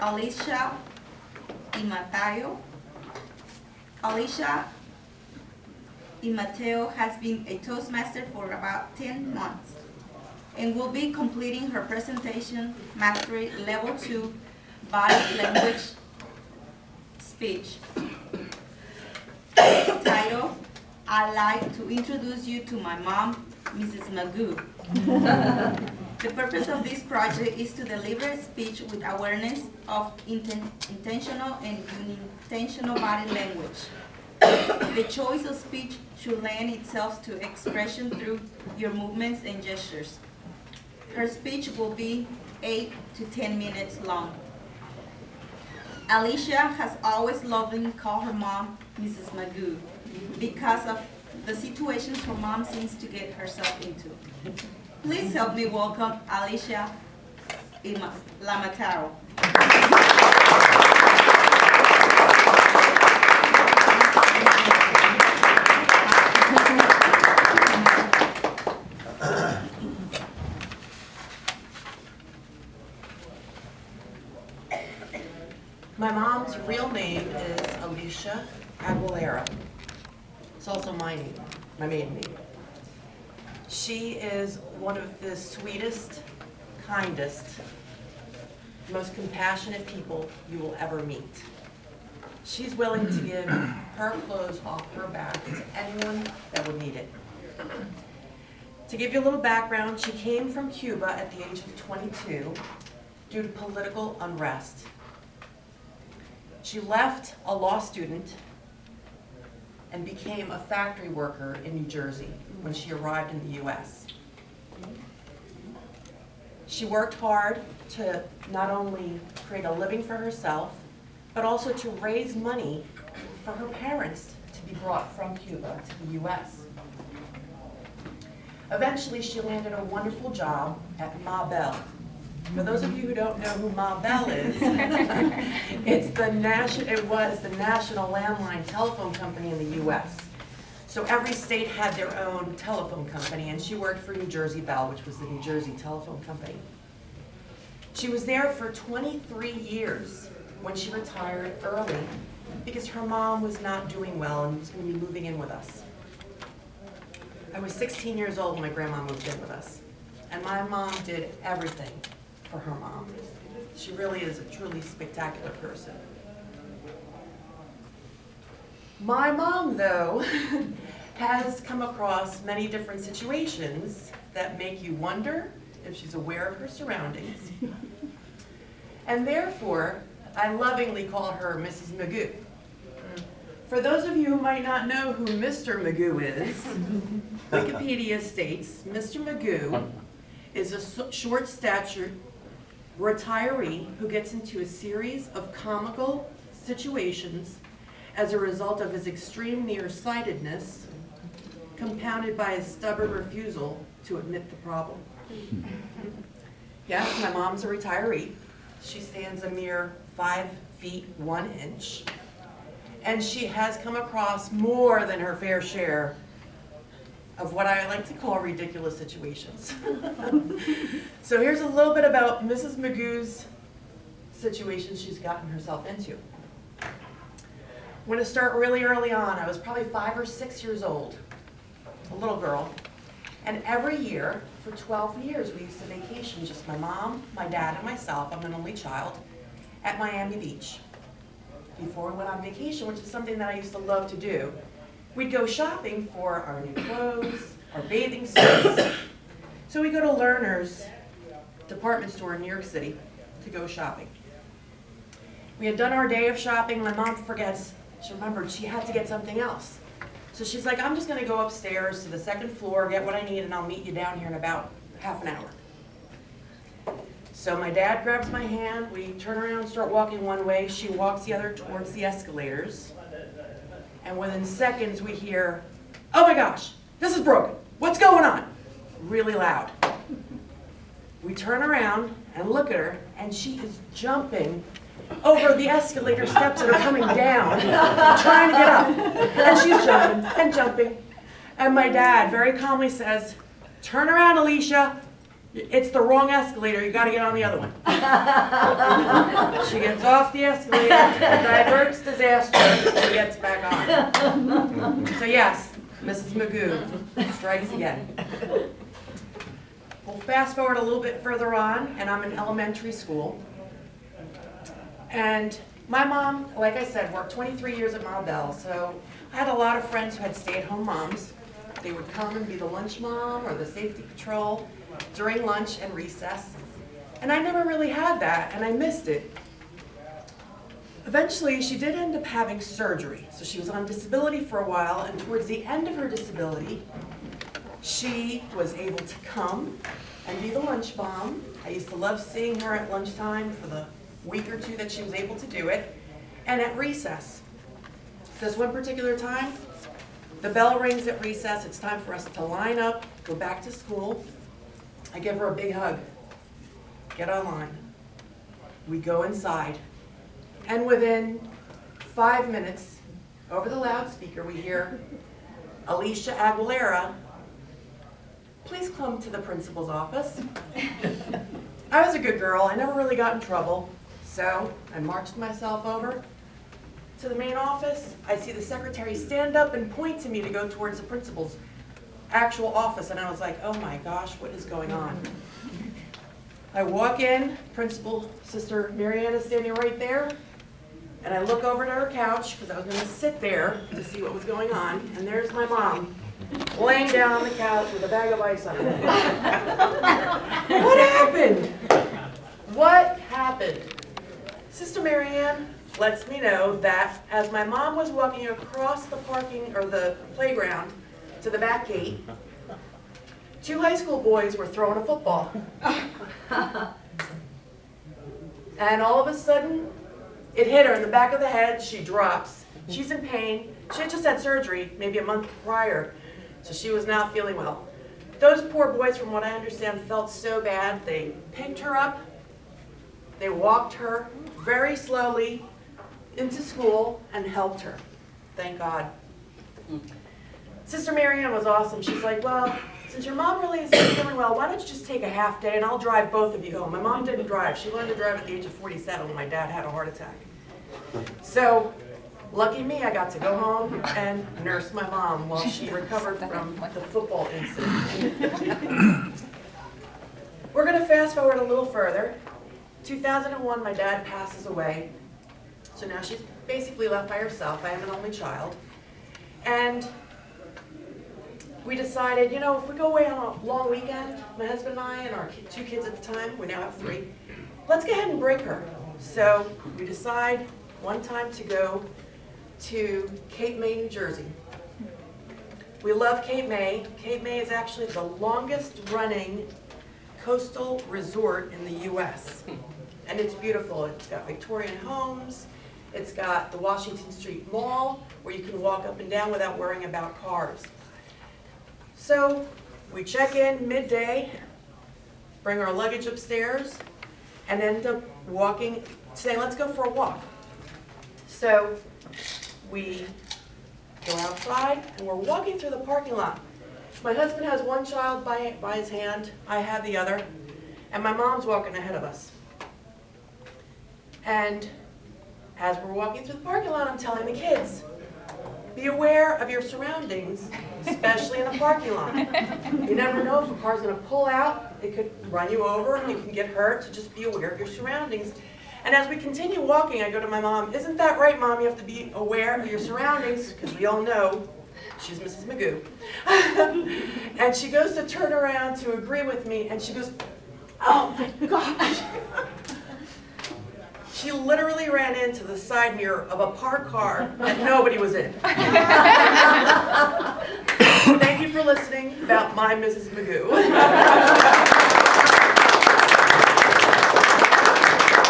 Alicia Iammatteo. Alicia Iammatteo has been a Toastmaster for about 10 months and will be completing her presentation mastery level 2 body language speech. Title, I'd like to introduce you to my mom, Mrs. Magoo. The purpose of this project is to deliver a speech with awareness of intentional and unintentional body language. The choice of speech should lend itself to expression through your movements and gestures. Her speech will be 8 to 10 minutes long. Alicia has always lovingly called her mom Mrs. Magoo because of the situations her mom seems to get herself into. Please help me welcome Alicia Iammatteo. My mom's real name is Alicia Iammatteo. It's also my name, my maiden name. She is one of the sweetest, kindest, most compassionate people you will ever meet. She's willing to give her clothes off her back to anyone that would need it. To give you a little background, she came from Cuba at the age of 22 due to political unrest. She left a law student and became a factory worker in New Jersey when she arrived in the US. She worked hard to not only create a living for herself, but also to raise money for her parents to be brought from Cuba to the US. Eventually, she landed a wonderful job at Ma Bell. For those of you who don't know who Ma Bell is, it was the national landline telephone company in the US. So every state had their own telephone company, and she worked for New Jersey Bell, which was the New Jersey telephone company. She was there for 23 years when she retired early because her mom was not doing well and was going to be moving in with us. I was 16 years old when my grandma moved in with us, and my mom did everything for her mom. She really is a truly spectacular person. My mom, though, has come across many different situations that make you wonder if she's aware of her surroundings. And therefore, I lovingly call her Mrs. Magoo. For those of you who might not know who Mr. Magoo is, Wikipedia states Mr. Magoo is a short-statured retiree who gets into a series of comical situations as a result of his extreme nearsightedness, compounded by his stubborn refusal to admit the problem. Yes, my mom's a retiree. She stands a mere 5 feet 1 inch, and she has come across more than her fair share of what I like to call ridiculous situations. So here's a little bit about Mrs. Magoo's situation she's gotten herself into. I'm going to start really early on. I was probably 5 or 6 years old, a little girl, and every year for 12 years we used to vacation, just my mom, my dad, and myself, I'm an only child, at Miami Beach. Before we went on vacation, which is something that I used to love to do, we'd go shopping for our new clothes, our bathing suits. So we go to Lerner's department store in New York City to go shopping. We had done our day of shopping. My mom forgets. She remembered she had to get something else. So she's like, I'm just going to go upstairs to the second floor, get what I need, and I'll meet you down here in about half an hour. So my dad grabs my hand. We turn around and start walking one way. She walks the other towards the escalators. And within seconds, we hear, oh my gosh, this is broken. What's going on? Really loud. We turn around and look at her, and she is jumping over the escalator steps that are coming down, trying to get up. And she's jumping and jumping. And my dad very calmly says, turn around, Alicia. It's the wrong escalator, you gotta get on the other one. She gets off the escalator, diverts disaster, she gets back on. So yes, Mrs. Magoo strikes again. We'll fast forward a little bit further on, and I'm in elementary school. And my mom, like I said, worked 23 years at Ma Bell, so I had a lot of friends who had stay-at-home moms. They would come and be the lunch mom or the safety patrol during lunch and recess. And I never really had that, and I missed it. Eventually, she did end up having surgery. So she was on disability for a while, and towards the end of her disability, she was able to come and be the lunch mom. I used to love seeing her at lunchtime for the week or two that she was able to do it, and at recess. This one particular time, the bell rings at recess. It's time for us to line up, go back to school. I give her a big hug. Get online. We go inside. And within 5 minutes, over the loudspeaker, we hear Alicia Iammatteo, please come to the principal's office. I was a good girl. I never really got in trouble. So I marched myself over to the main office. I see the secretary stand up and point to me to go towards the principal's actual office. And I was like, oh my gosh, what is going on? I walk in, Principal Sister Marianne is standing right there. And I look over to her couch, because I was going to sit there to see what was going on. And there's my mom, laying down on the couch with a bag of ice on her head. What happened? What happened? Sister Marianne lets me know that as my mom was walking across the the playground to the back gate, 2 high school boys were throwing a football. And all of a sudden, it hit her in the back of the head. She drops. She's in pain. She had just had surgery maybe a month prior, so she was not feeling well. Those poor boys, from what I understand, felt so bad. They picked her up. They walked her very slowly into school and helped her. Thank God. Sister Marianne was awesome. She's like, well, since your mom really isn't feeling well, why don't you just take a half day and I'll drive both of you home. My mom didn't drive. She learned to drive at the age of 47 when my dad had a heart attack. So, lucky me, I got to go home and nurse my mom while she recovered from the football incident. We're going to fast forward a little further. 2001, my dad passes away. So now she's basically left by herself. I am an only child. And we decided, you know, if we go away on a long weekend, my husband and I and our 2 kids at the time, we now have 3, let's go ahead and break her. So we decide one time to go to Cape May, New Jersey. We love Cape May. Cape May is actually the longest running coastal resort in the US. And it's beautiful. It's got Victorian homes. It's got the Washington Street Mall where you can walk up and down without worrying about cars. So we check in midday, bring our luggage upstairs, and end up walking, saying, let's go for a walk. So we go outside, and we're walking through the parking lot. My husband has one child by his hand, I have the other, and my mom's walking ahead of us. And as we're walking through the parking lot, I'm telling the kids, be aware of your surroundings, especially in a parking lot. You never know if a car's going to pull out, it could run you over, and you can get hurt, so just be aware of your surroundings. And as we continue walking, I go to my mom, isn't that right, Mom? You have to be aware of your surroundings, because we all know she's Mrs. Magoo. And she goes to turn around to agree with me, and she goes, oh my gosh. She literally ran into the side mirror of a parked car that nobody was in. Thank you for listening about my Mrs. Magoo.